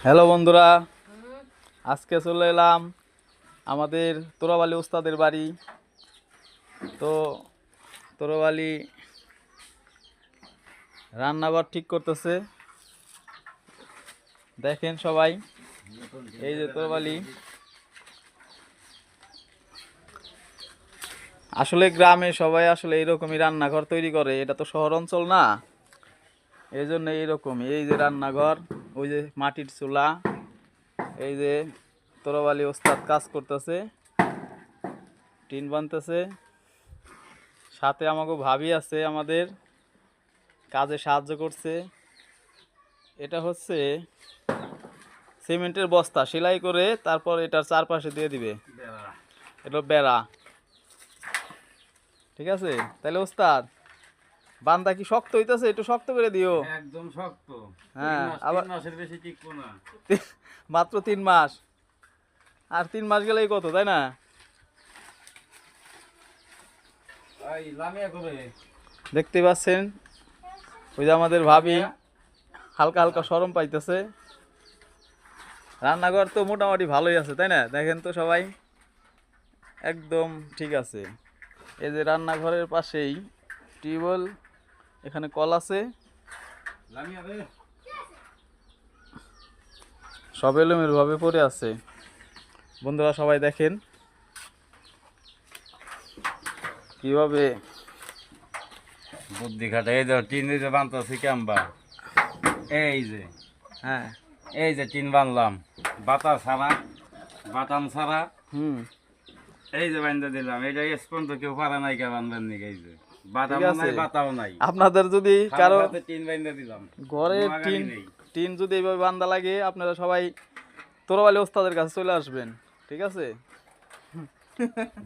Hello বন্ধুরা, আজকে চলে এলাম আমাদের তোরাবালি ওস্তাদের বাড়ি। তো তোরাবালি রান্নাঘর ঠিক করতেছে, দেখেন সবাই। এই যে তোরাবালি, আসলে গ্রামে সবাই আসলে এইরকমই রান্নাঘর তৈরি করে, এটা তো শহর অঞ্চল না, এই জন্য এইরকমই। এই যে রান্নাঘর, ওই যে মাটির চুলা, এই যে তোরাবালি ওস্তাদ কাজ করতেছে, টিন বানতেছে। সাথে আমাকে ভাবি আছে, আমাদের কাজে সাহায্য করছে। এটা হচ্ছে সিমেন্টের বস্তা সেলাই করে তারপর এটার চারপাশে দিয়ে দিবে, এটা বেড়া। ঠিক আছে, তাহলে ওস্তাদ বান্দা কি শক্ত হইতাছে? একটু শক্ত করে দিও। একদম শক্ত। হ্যাঁ, আবার 3 মাসের বেশি টিকবো না। মাত্র 3 মাস, আর 3 মাস গেলেই কত, তাই না? এই লামিয়া করে দেখতে পাচ্ছেন, ওই যে আমাদের ভাবি হালকা হালকা শরম পাইতেছে। রান্নাঘর তো মোটামুটি ভালোই আছে, তাই না? দেখেন তো সবাই, একদম ঠিক আছে। এই যে রান্নাঘরের পাশেই টিউবওয়েল, এখানে কল আছে, লামিয়া রে। সব এলোমেলো ভাবে পড়ে আছে। বন্ধুরা সবাই দেখেন কিভাবে বুদ্ধি খাটা এই যে টিন যে বানতাছি কেমবা। এই যে হ্যাঁ, এই যে টিন বানলাম বাতা ছাড়া, বাটাম ছাড়া। হুম, এই যে বান্ধা দিলাম, এটা স্পন তো কেউ পারে নাই কে বানবেন নাকি। এই যে বাটাম ঠিক আছে। নাই, বাতাও নাই, আপনাদের যদি কারো টিন বান্ধা দিলাম। ঘরের নোয়াগাড়ি টিন নেই। টিন যদি এইভাবে বান্দা লাগে, আপনারা সবাই তোরাবালি ওস্তাদের কাছে চলে আসবেন। ঠিক আছে।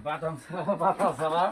বাটাম ছাড়া, বাতা ছাড়া।